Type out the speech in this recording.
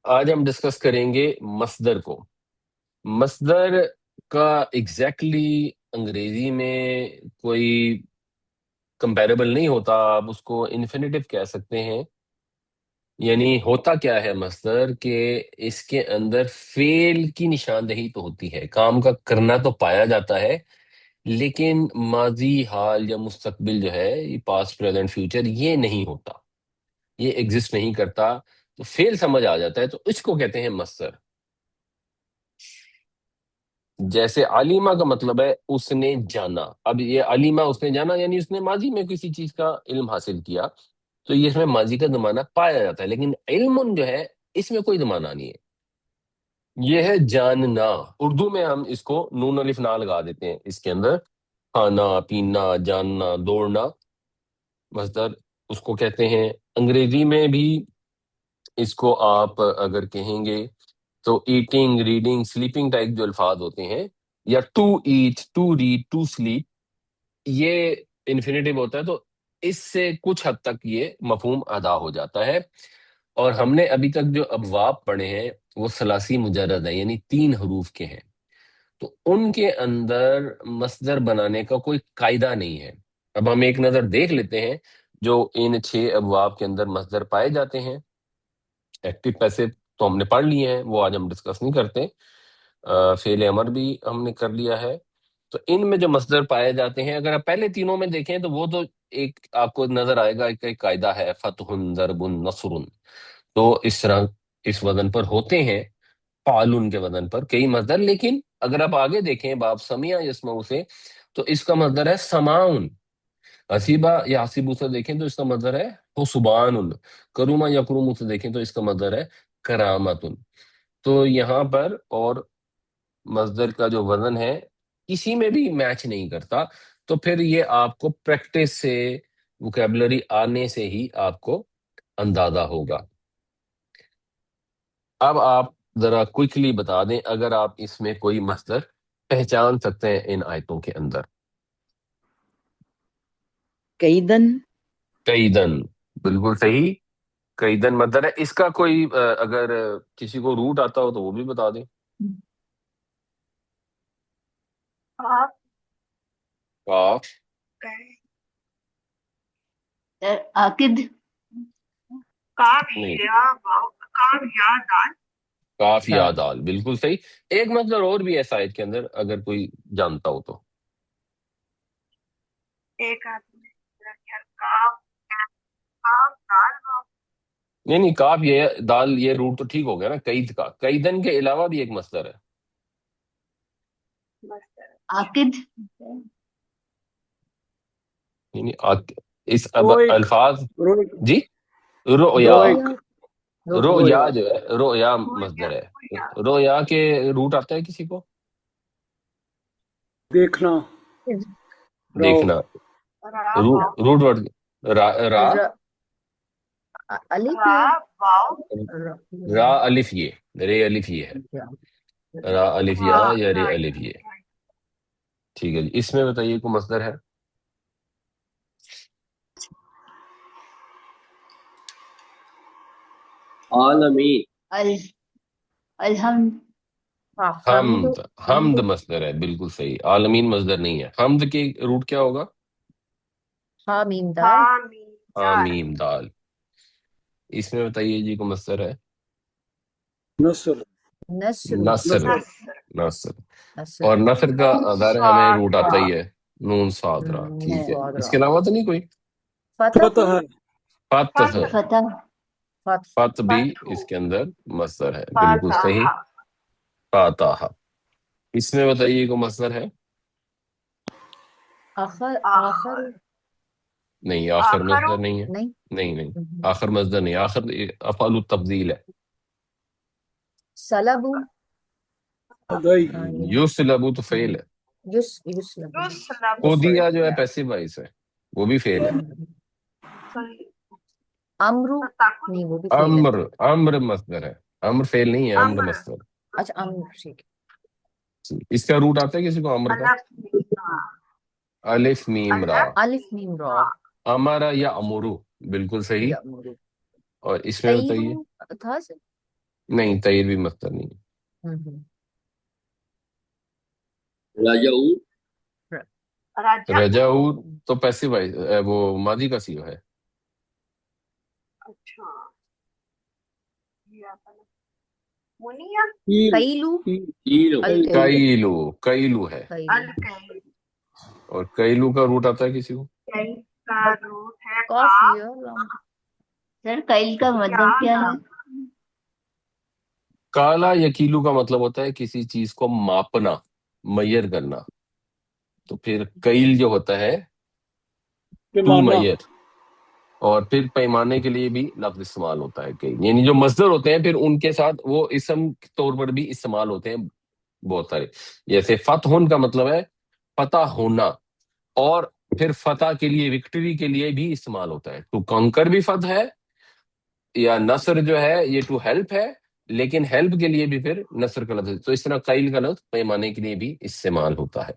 آج ہم ڈسکس کریں گے مصدر کو. مصدر کا ایگزیکٹلی انگریزی میں کوئی کمپیریبل نہیں ہوتا. آپ اس کو انفینیٹیو کہہ سکتے ہیں. یعنی ہوتا کیا ہے مصدر کہ اس کے اندر فعل کی نشاندہی تو ہوتی ہے، کام کا کرنا تو پایا جاتا ہے، لیکن ماضی، حال یا مستقبل جو ہے، یہ پاسٹ، پریزنٹ، فیوچر، یہ نہیں ہوتا، یہ ایگزسٹ نہیں کرتا. تو فعل سمجھ آ جاتا ہے تو اس کو کہتے ہیں مصدر. جیسے علیمہ کا مطلب ہے اس نے جانا. اب یہ علیمہ اس نے جانا یعنی اس نے ماضی میں کسی چیز کا علم حاصل کیا، تو یہ اس میں ماضی کا زمانہ پایا جاتا ہے. لیکن علم جو ہے اس میں کوئی زمانہ نہیں ہے. یہ ہے جاننا. اردو میں ہم اس کو نون الف نا لگا دیتے ہیں اس کے اندر. کھانا، پینا، جاننا، دوڑنا، مصدر اس کو کہتے ہیں. انگریزی میں بھی اس کو آپ اگر کہیں گے تو ایٹنگ، ریڈنگ، سلیپنگ ٹائپ جو الفاظ ہوتے ہیں، یا to eat, to read, to sleep, یہ انفینیٹیو ہوتا ہے، تو اس سے کچھ حد تک یہ مفہوم ادا ہو جاتا ہے. اور ہم نے ابھی تک جو ابواب پڑھے ہیں وہ ثلاثی مجرد ہیں، یعنی 3 حروف کے ہیں. تو ان کے اندر مصدر بنانے کا کوئی قاعدہ نہیں ہے. اب ہم ایک نظر دیکھ لیتے ہیں جو ان 6 ابواب کے اندر مصدر پائے جاتے ہیں. ایکٹیو پیسو تو ہم نے پڑھ لیے ہیں، وہ آج ہم ڈسکس نہیں کرتے. فعل امر بھی ہم نے کر لیا ہے. تو ان میں جو مصدر پائے جاتے ہیں، اگر آپ پہلے تینوں میں دیکھیں تو وہ تو ایک آپ کو نظر آئے گا، ایک قاعدہ ہے، فتح، ضرب، نصر. تو اس طرح اس وزن پر ہوتے ہیں، فعلن کے وزن پر کئی مصدر. لیکن اگر آپ آگے دیکھیں باب سمیع یسمعو سے، تو اس کا مصدر ہے سماعن. حسیبہ یا حسیبو سے دیکھیں تو اس کا مصدر ہے حسبان. کروما یا کرومو سے دیکھیں تو اس کا مصدر ہے کرامت. تو یہاں پر اور مصدر کا جو وزن ہے کسی میں بھی میچ نہیں کرتا. تو پھر یہ آپ کو پریکٹس سے، ووکیبلری آنے سے ہی آپ کو اندازہ ہوگا. اب آپ ذرا کوئکلی بتا دیں اگر آپ اس میں کوئی مصدر پہچان سکتے ہیں ان آیتوں کے اندر. قیدن. قیدن، بالکل صحیح. قیدن مصدر ہے. اس کا کوئی اگر کسی کو روٹ آتا ہو تو وہ بھی بتا دیں. قاف، عاقد. نہیں، کاف یا دال، بالکل صحیح. ایک مصدر اور بھی ہے اس آیت کے اندر اگر کوئی جانتا ہو تو. نہیں، کاف یہ دال یہ روٹ تو ٹھیک ہو گیا نا. قید کا، قیدن کے علاوہ بھی ایک مصدر ہے. عاقد. یعنی اس الفاظ، جی، رؤیا. رویا. رؤیا جو ہے، رؤیا مصدر ہے. رؤیا کے روٹ آتا ہے کسی کو؟ دیکھنا. دیکھنا. روٹ ورڈ را، الف را الف یہ، رے الف یہ ہے. را الف یا رے الف یہ. ٹھیک ہے جی. اس میں بتائیے کو مصدر ہے. عالمی. الحمد. حمد، حمد مصدر ہے، بالکل صحیح. عالمین مصدر نہیں ہے. حمد کی روٹ کیا ہوگا؟ حامیم دال. حامیم دال. اس میں بتائیے جی کو مصدر ہے. نصر. نصر. نصر، نصر. اور نصر کا ظاہر ہے ہمیں روٹ آتا ہی ہے، نون صاد را. ٹھیک ہے. اس کے علاوہ تو نہیں کوئی؟ فتح ہے. فتح، فتح. فتح بھی اس کے اندر مصدر ہے، بالکل صحیح. فاتحہ. اس میں بتائیے کو مصدر ہے. آخر. نہیں، آخر مصدر نہیں ہے. نہیں. نہیں، آخر مصدر نہیں. آخر افعال التفضیل ہے. سلب. ادائی. یسلب تو فعل ہے. کو دیا جو ہے پیسو وائس ہے، وہ بھی فعل ہے. امرو. نہیں، وہ بھی فعل ہے. امر، امر مصدر ہے. امر فعل نہیں ہے، امر مصدر. اچھا، امر ٹھیک ہے. اس کا روٹ آتا ہے کسی کو امر کا؟ الف میم را. الف میم را. امرا یا امرو، بالکل صحیح. اور اس میں بتائیے. تھا نہیں، تئیر بھی مصدر نہیں ہے۔ ہوں۔ رجعوا رجعو تو پیسو وہ ماضی کا سیغہ ہے۔ اچھا منیا کیلو قیل کئیلو ہے، الکیل اور کئیلو کا روٹ آتا ہے کسی کو؟ کیل کا روٹ ہے کافی سر قیل کا مطلب کیا ہے؟ کالا یکیلو کا مطلب ہوتا ہے کسی چیز کو ماپنا، میئر کرنا، تو پھر کئیل جو ہوتا ہے ٹو پیمانہ میئر، اور پھر پیمانے کے لیے بھی لفظ استعمال ہوتا ہے کئی، یعنی جو مصدر ہوتے ہیں پھر ان کے ساتھ وہ اسم کے طور پر بھی استعمال ہوتے ہیں بہت سارے، جیسے فتح کا مطلب ہے فتح ہونا، اور پھر فتح کے لیے، وکٹری کے لیے بھی استعمال ہوتا ہے، ٹو کنکر بھی فتح ہے، یا نصر جو ہے یہ ٹو ہیلپ ہے، لیکن ہیلپ کے لیے بھی پھر نصر کا لفظ، تو اس طرح قیل کا لفظ پیمانے کے لیے بھی استعمال ہوتا ہے۔